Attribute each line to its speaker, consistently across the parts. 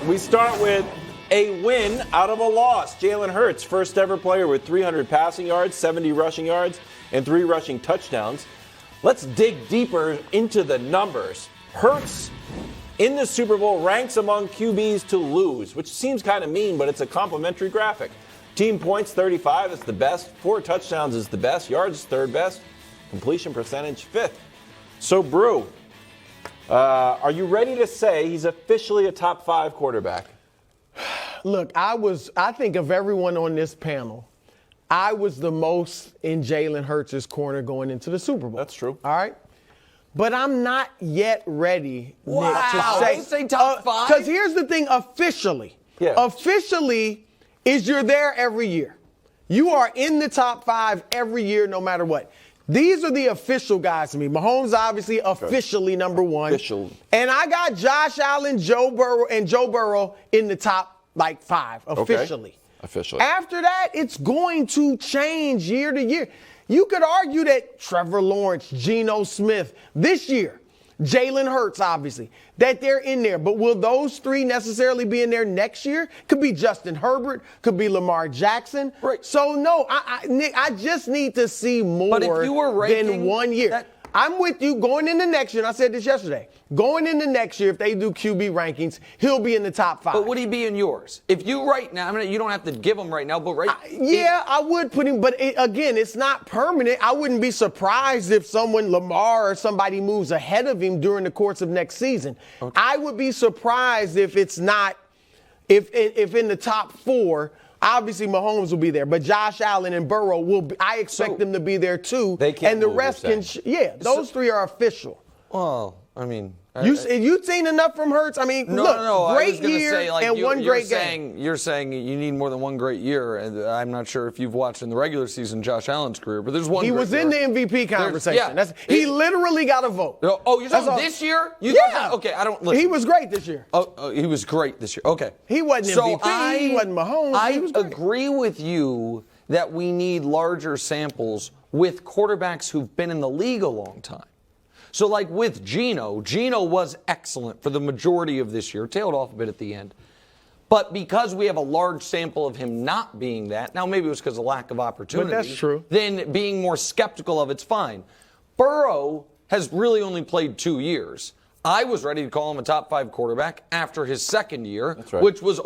Speaker 1: We start with a win out of a loss. Jalen Hurts, first ever player with 300 passing yards, 70 rushing yards, and 3 rushing touchdowns. Let's dig deeper into the numbers. Hurts in the Super Bowl ranks among QBs to lose, which seems kind of mean, but it's a complimentary graphic. Team points, 35 is the best. 4 touchdowns is the best. Yards is third best. Completion percentage, 5th. So, Brew, are you ready to say he's officially a top 5 quarterback?
Speaker 2: Look, I think of everyone on this panel, I was the most in Jalen Hurts' corner going into the Super Bowl.
Speaker 1: That's true.
Speaker 2: All right? But I'm not yet ready,
Speaker 3: wow.
Speaker 2: Nick, to
Speaker 3: say top 5?
Speaker 2: Because here's the thing, officially.
Speaker 1: Yeah.
Speaker 2: Officially is you're there every year. You are in the top 5 every year, no matter what. These are the official guys to me. Mahomes, obviously, officially number 1.
Speaker 1: Official.
Speaker 2: And I got Josh Allen, Joe Burrow in the top, 5, officially.
Speaker 1: Okay. Officially.
Speaker 2: After that, it's going to change year to year. You could argue that Trevor Lawrence, Geno Smith, this year, Jalen Hurts, obviously, that they're in there. But will those 3 necessarily be in there next year? Could be Justin Herbert, could be Lamar Jackson.
Speaker 3: Right.
Speaker 2: So, no, Nick, I just need to see more than 1 year. I'm with you going into next year, and I said this yesterday. Going into next year, if they do QB rankings, he'll be in the top 5.
Speaker 3: But would he be in yours? If you right now, you don't have to give him right now, but
Speaker 2: I would put him, but again, it's not permanent. I wouldn't be surprised if Lamar or somebody moves ahead of him during the course of next season. Okay. I would be surprised if it's not, if in the top 4, obviously Mahomes will be there, but Josh Allen and Burrow will be, I expect them to be there too.
Speaker 1: They can't
Speaker 2: and the rest can, those 3 are official.
Speaker 3: Well,
Speaker 2: You've seen enough from Hurts?
Speaker 3: No,
Speaker 2: great year and one great game.
Speaker 3: You're saying you need more than one great year, and I'm not sure if you've watched in the regular season Josh Allen's career, but there's one.
Speaker 2: He was in the MVP conversation. He literally got a vote.
Speaker 3: Oh, you're talking this year? Okay, I don't. Listen.
Speaker 2: He was great this year.
Speaker 3: Oh, he was great this year. Okay.
Speaker 2: He wasn't MVP. He wasn't Mahomes.
Speaker 3: I agree with you that we need larger samples with quarterbacks who've been in the league a long time. So like with Geno was excellent for the majority of this year, tailed off a bit at the end. But because we have a large sample of him not being that, now maybe it was because of lack of opportunity.
Speaker 2: But that's true.
Speaker 3: Then being more skeptical of it's fine. Burrow has really only played 2 years. I was ready to call him a top 5 quarterback after his second year, which was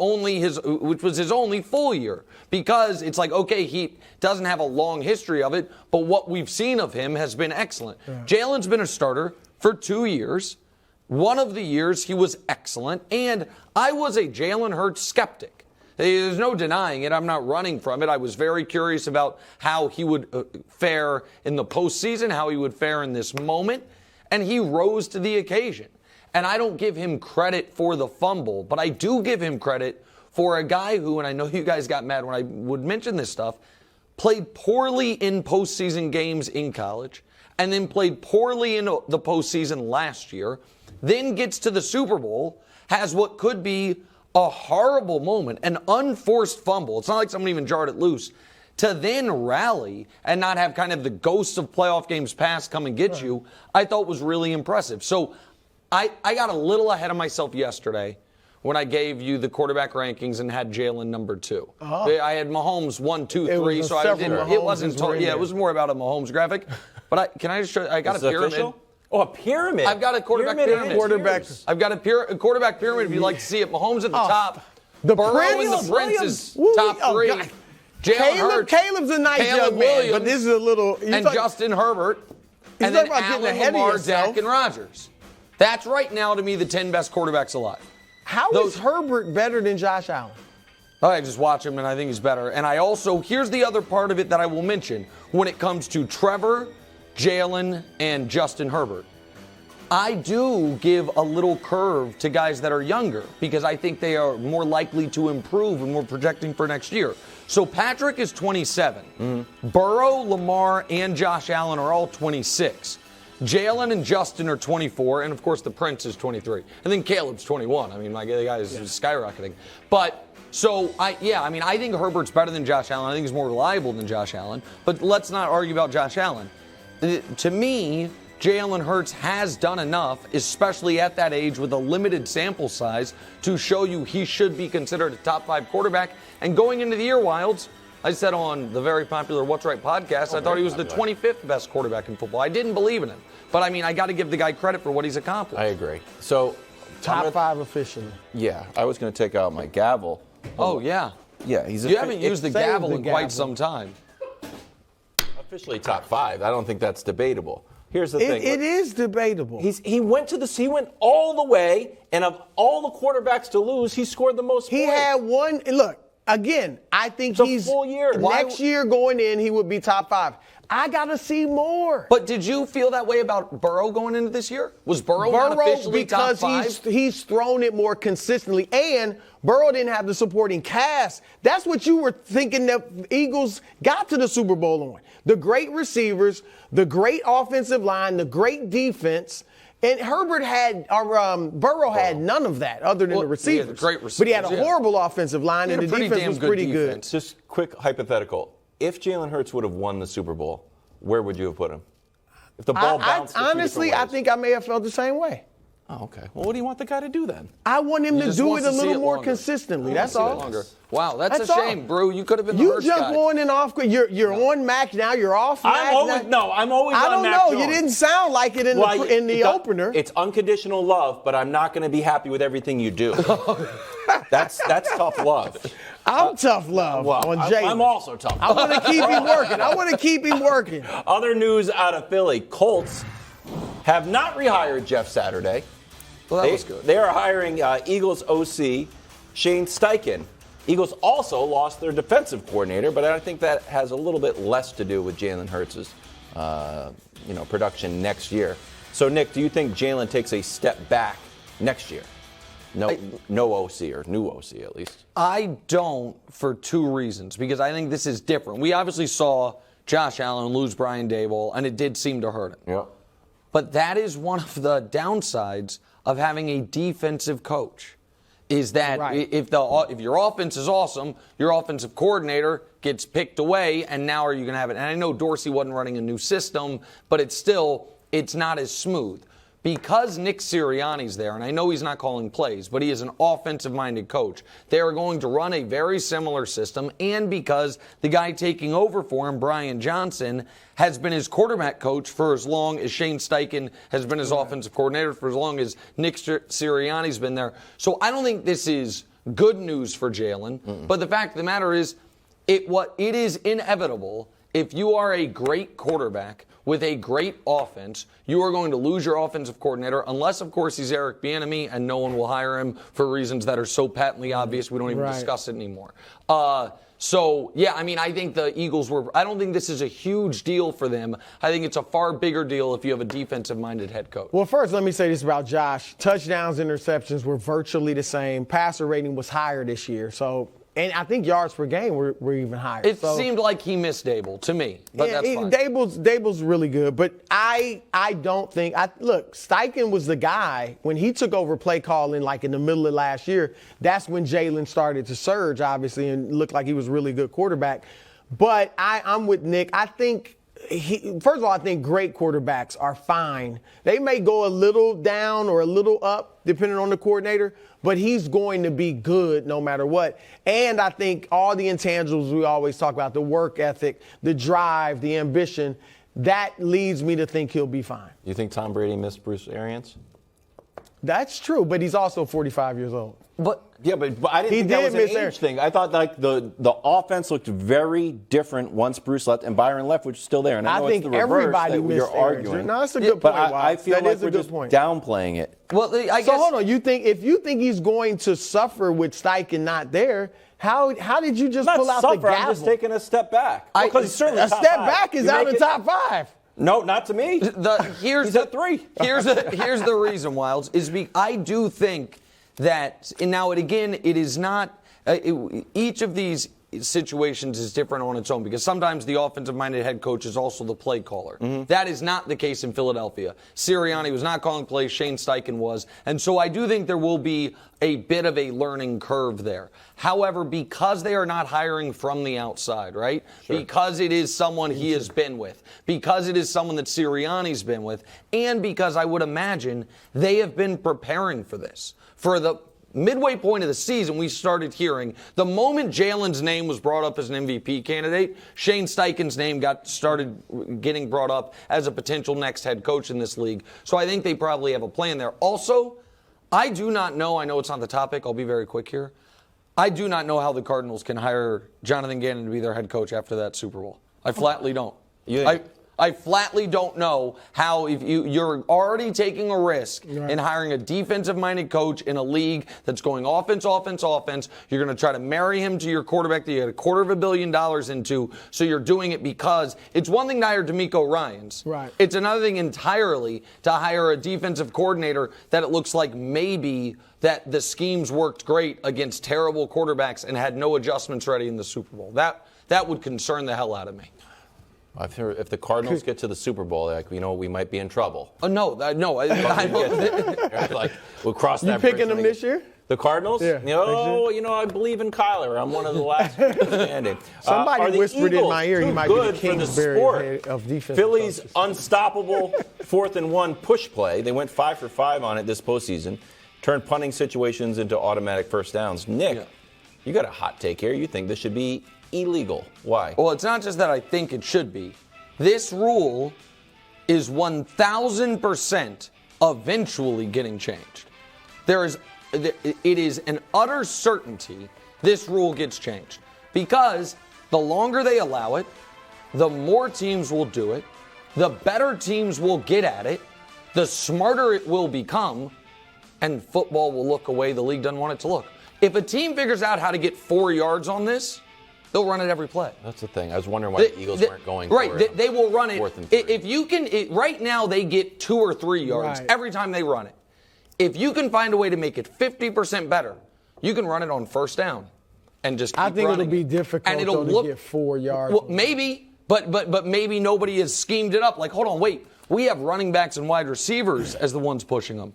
Speaker 3: his only full year, because it's like, okay, he doesn't have a long history of it, but what we've seen of him has been excellent. Yeah. Jalen's been a starter for 2 years. One of the years he was excellent, and I was a Jalen Hurts skeptic. There's no denying it. I'm not running from it. I was very curious about how he would fare in the postseason, how he would fare in this moment. And he rose to the occasion. And I don't give him credit for the fumble, but I do give him credit for a guy who, and I know you guys got mad when I would mention this stuff, played poorly in postseason games in college, and then played poorly in the postseason last year, then gets to the Super Bowl, has what could be a horrible moment, an unforced fumble. It's not like someone even jarred it loose. To then rally and not have kind of the ghosts of playoff games past come and get you, I thought was really impressive. So I got a little ahead of myself yesterday when I gave you the quarterback rankings and had Jalen number 2. Uh-huh. I had Mahomes 1, 2, 3, so it wasn't it was more about a Mahomes graphic. But can I just show you? I got a pyramid.
Speaker 1: Official? Oh, a pyramid.
Speaker 3: I've got a quarterback pyramid. I've got a quarterback pyramid if you'd like to see it. Mahomes at the top.
Speaker 2: The
Speaker 3: Burrow
Speaker 2: Prince,
Speaker 3: and the Prince is top 3.
Speaker 2: God.
Speaker 3: Caleb's
Speaker 2: a nice young man, but this is a little...
Speaker 3: And Justin Herbert, and then Allen, Lamar, Dak, and Rodgers. That's right now, to me, the 10 best quarterbacks alive.
Speaker 2: How is Herbert better than Josh Allen?
Speaker 3: I just watch him, and I think he's better. And I also, here's the other part of it that I will mention when it comes to Trevor, Jalen, and Justin Herbert. I do give a little curve to guys that are younger because I think they are more likely to improve and we're projecting for next year. So Patrick is 27. Mm-hmm. Burrow, Lamar, and Josh Allen are all 26. Jalen and Justin are 24, and of course the Prince is 23. And then Caleb's 21. I mean, the guy is skyrocketing. But so I think Herbert's better than Josh Allen. I think he's more reliable than Josh Allen. But let's not argue about Josh Allen. To me, Jalen Hurts has done enough, especially at that age with a limited sample size, to show you he should be considered a top 5 quarterback. And going into the year, Wildes, I said on the very popular What's Right podcast, I thought he was the 25th best quarterback in football. I didn't believe in him. But, I mean, I got to give the guy credit for what he's accomplished.
Speaker 1: I agree. So,
Speaker 2: top 5 officially.
Speaker 1: Yeah, I was going to take out my gavel.
Speaker 3: Oh, yeah.
Speaker 1: Yeah,
Speaker 3: you haven't used the gavel in quite some time.
Speaker 1: Officially top 5. I don't think that's debatable. Here's the thing.
Speaker 2: It is debatable.
Speaker 1: He went all the way, and of all the quarterbacks to lose, he scored the most points.
Speaker 2: He had one. Look, again, I think
Speaker 1: he's full year.
Speaker 2: Next year going in, he would be top 5. I got to see more.
Speaker 3: But did you feel that way about Burrow going into this year? Was Burrow not officially top 5?
Speaker 2: Because he's thrown it more consistently, and Burrow didn't have the supporting cast. That's what you were thinking that Eagles got to the Super Bowl on. The great receivers, the great offensive line, the great defense. And Burrow had none of that other than the receivers.
Speaker 3: Yeah, the great receivers.
Speaker 2: But he had a horrible offensive line, and the defense was pretty good.
Speaker 1: Just quick hypothetical. If Jalen Hurts would have won the Super Bowl, where would you have put him? If the ball bounced
Speaker 2: honestly, I think I may have felt the same way.
Speaker 1: Oh, okay. Well, what do you want the guy to do then?
Speaker 2: I want him to do it a little more consistently. That's all.
Speaker 3: Wow, that's a shame, Brew. You could have been the Hurts guy.
Speaker 2: You jump on and off. You're on Mac now. You're off Mac.
Speaker 1: I'm always on Mac.
Speaker 2: I don't know. You didn't sound like it in the opener.
Speaker 1: It's unconditional love, but I'm not going to be happy with everything you do. That's tough love.
Speaker 2: I'm tough love on Jalen.
Speaker 1: I'm also tough.
Speaker 2: I want to keep him working.
Speaker 1: Other news out of Philly. Colts have not rehired Jeff Saturday.
Speaker 3: Well, that was good.
Speaker 1: They are hiring Eagles OC Shane Steichen. Eagles also lost their defensive coordinator, but I think that has a little bit less to do with Jalen Hurts' production next year. So, Nick, do you think Jalen takes a step back next year? No OC, or new OC at least.
Speaker 3: I don't, for 2 reasons, because I think this is different. We obviously saw Josh Allen lose Brian Daboll, and it did seem to hurt him.
Speaker 1: Yeah.
Speaker 3: But that is one of the downsides of having a defensive coach, is that if your offense is awesome, your offensive coordinator gets picked away, and now are you going to have it? And I know Dorsey wasn't running a new system, but it's not as smooth. Because Nick Sirianni's there, and I know he's not calling plays, but he is an offensive-minded coach, they are going to run a very similar system, and because the guy taking over for him, Brian Johnson, has been his quarterback coach for as long as Shane Steichen has been his offensive coordinator, for as long as Nick Sirianni's been there. So I don't think this is good news for Jalen, but the fact of the matter is, it is inevitable. If you are a great quarterback with a great offense, you are going to lose your offensive coordinator, unless, of course, he's Eric Bieniemy, and no one will hire him for reasons that are so patently obvious we don't even discuss it anymore. I think the Eagles I don't think this is a huge deal for them. I think it's a far bigger deal if you have a defensive-minded head coach.
Speaker 2: Well, first, let me say this about Josh. Touchdowns, interceptions were virtually the same. Passer rating was higher this year, and I think yards per game were even higher.
Speaker 3: It seemed like he missed Daboll to me, but that's fine.
Speaker 2: Daboll's really good, but I don't think look, Steichen was the guy when he took over play calling like in the middle of last year. That's when Jalen started to surge, obviously, and looked like he was a really good quarterback. But I'm with Nick. I think first of all, I think great quarterbacks are fine. They may go a little down or a little up depending on the coordinator, but he's going to be good no matter what. And I think all the intangibles we always talk about, the work ethic, the drive, the ambition, that leads me to think he'll be fine.
Speaker 1: You think Tom Brady missed Bruce Arians?
Speaker 2: That's true, but he's also 45 years old.
Speaker 1: But I didn't think that was an age thing. I thought like the offense looked very different once Bruce left and Byron Leftwich was still there. And I know
Speaker 2: think
Speaker 1: it's the reverse
Speaker 2: everybody
Speaker 1: that
Speaker 2: missed
Speaker 1: you're arguing.
Speaker 2: No, that's a good point.
Speaker 1: But I feel like we're just downplaying it.
Speaker 3: Well, I guess.
Speaker 2: So hold on. If you think he's going to suffer with Steichen not there, how did you just pull out the gavel?
Speaker 1: I'm just taking a step back. Because he's certainly
Speaker 2: a step back is out of the top 5.
Speaker 1: No, not to me. He's at 3.
Speaker 3: Here's the reason, Wildes, I do think that, and now it is not, each of these situations is different on its own because sometimes the offensive-minded head coach is also the play caller. That is not the case in Philadelphia. Sirianni was not calling plays, Shane Steichen was. And so I do think there will be a bit of a learning curve there. However, because they are not hiring from the outside, right? Sure. Because it is someone he has been with, because it is someone that Sirianni's been with, and because I would imagine they have been preparing for this. For the midway point of the season, we started hearing the moment Jalen's name was brought up as an MVP candidate, Shane Steichen's name started getting brought up as a potential next head coach in this league. So I think they probably have a plan there. Also, I do not know, I know it's on the topic, I'll be very quick here. I do not know how the Cardinals can hire Jonathan Gannon to be their head coach after that Super Bowl. I flatly don't. I flatly don't know how, if you're already taking a risk in hiring a defensive-minded coach in a league that's going offense, you're going to try to marry him to your quarterback that you had $250 million into, so you're doing it because it's one thing to hire DeMeco Ryans.
Speaker 2: Right.
Speaker 3: It's another thing entirely to hire a defensive coordinator that it looks like maybe that the schemes worked great against terrible quarterbacks and had no adjustments ready in the Super Bowl. That would concern the hell out of me.
Speaker 1: If the Cardinals get to the Super Bowl, we might be in trouble.
Speaker 3: No.
Speaker 1: We'll cross that
Speaker 2: You picking them this year?
Speaker 1: The Cardinals?
Speaker 2: Yeah.
Speaker 1: I believe in Kyler. I'm one of the last people standing.
Speaker 2: Somebody whispered in my ear he might be the
Speaker 1: Kingsbury
Speaker 2: of defense.
Speaker 1: Philly's unstoppable 4th and 1 push play. They went 5 for 5 on it this postseason. Turned punting situations into automatic first downs. Nick, you got a hot take here. You think this should be illegal. Why?
Speaker 3: Well, it's not just that I think it should be. This rule is 1,000% eventually getting changed. It is an utter certainty this rule gets changed because the longer they allow it, the more teams will do it, the better teams will get at it, the smarter it will become, and football will look a way the league doesn't want it to look. If a team figures out how to get 4 yards on this, they'll run it every play.
Speaker 1: That's the thing. I was wondering why the Eagles weren't going for
Speaker 3: it. They will run it.
Speaker 1: 4th and 3.
Speaker 3: If you can, right now they get 2 or 3 yards every time they run it. If you can find a way to make it 50% better, you can run it on first down and just keep
Speaker 2: I think
Speaker 3: running
Speaker 2: it'll be difficult to get 4 yards.
Speaker 3: Well, maybe, but maybe nobody has schemed it up. Like, hold on, wait. We have running backs and wide receivers as the ones pushing them.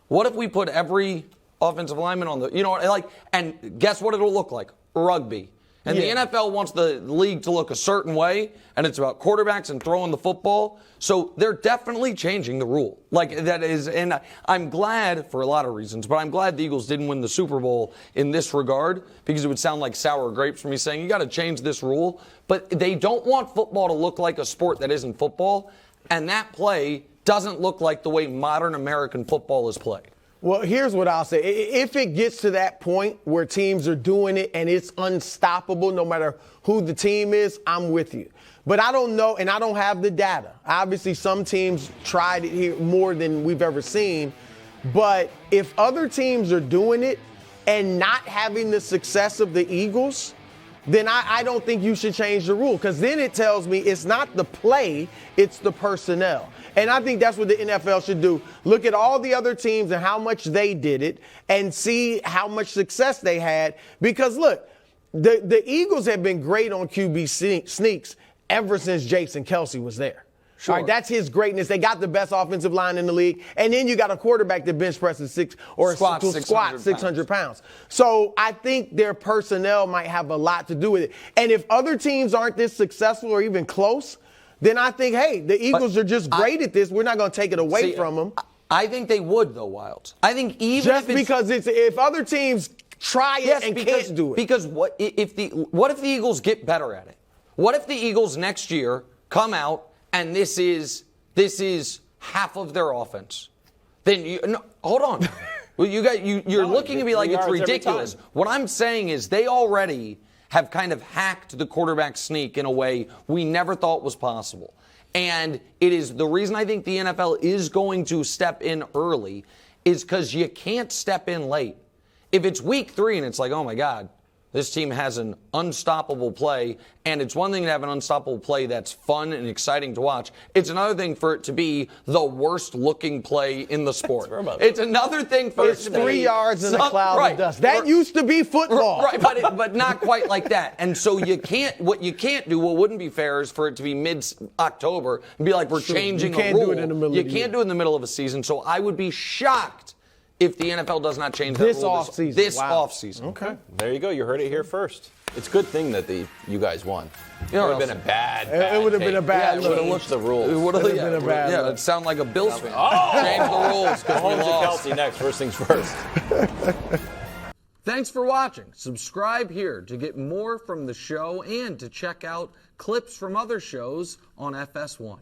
Speaker 3: What if we put every offensive lineman on the, and guess what it'll look like? Rugby. And the NFL wants the league to look a certain way, and it's about quarterbacks and throwing the football. So they're definitely changing the rule. And I'm glad for a lot of reasons, but I'm glad the Eagles didn't win the Super Bowl in this regard because it would sound like sour grapes for me saying, you got to change this rule. But they don't want football to look like a sport that isn't football, and that play doesn't look like the way modern American football is played.
Speaker 2: Well, here's what I'll say. If it gets to that point where teams are doing it and it's unstoppable no matter who the team is, I'm with you. But I don't know, and I don't have the data. Obviously, some teams tried it here more than we've ever seen. But if other teams are doing it and not having the success of the Eagles, then I don't think you should change the rule because then it tells me it's not the play, it's the personnel. And I think that's what the NFL should do. Look at all the other teams and how much they did it and see how much success they had. Because, look, the Eagles have been great on QB sneaks ever since Jason Kelce was there. Sure. All right, that's his greatness. They got the best offensive line in the league. And then you got a quarterback that bench presses squat 600 pounds. So I think their personnel might have a lot to do with it. And if other teams aren't this successful or even close, then I think, hey, the Eagles are just great at this. We're not going to take it away from them.
Speaker 3: I think they would, though, Wildes. I think even
Speaker 2: just because if other teams try it and can't do it.
Speaker 3: Because what if the Eagles get better at it? What if the Eagles next year come out and this is half of their offense? Then hold on. Well, you're looking at me like it's ridiculous. What I'm saying is they already have kind of hacked the quarterback sneak in a way we never thought was possible. And it is the reason I think the NFL is going to step in early is because you can't step in late. If it's week 3 and it's like, oh my God, This team has an unstoppable play, and it's one thing to have an unstoppable play that's fun and exciting to watch. It's another thing for it to be the worst-looking play in the sport. It's another thing for it to be
Speaker 2: 3 yards in a cloud of dust. That used to be football.
Speaker 3: Right, but not quite like that. And so what you can't do, what wouldn't be fair, is for it to be mid-October and be like we're changing a rule.
Speaker 2: You can't do it in the middle of the year.
Speaker 3: You can't do it in the middle of a season. So I would be shocked if the NFL does not change that
Speaker 2: this
Speaker 3: rule
Speaker 2: offseason.
Speaker 3: This offseason.
Speaker 1: Okay. There you go. You heard it here first. It's a good thing that you guys won. It would have been a bad
Speaker 2: It would have been a bad
Speaker 1: look. Change the rules.
Speaker 3: It would have
Speaker 2: been a bad look.
Speaker 3: it'd sound like a Bills fan.
Speaker 1: Oh!
Speaker 3: Change the rules because we
Speaker 1: Mahomes and
Speaker 3: lost.
Speaker 1: Kelsey next. First things first.
Speaker 3: Thanks for watching. Subscribe here to get more from the show and to check out clips from other shows on FS1.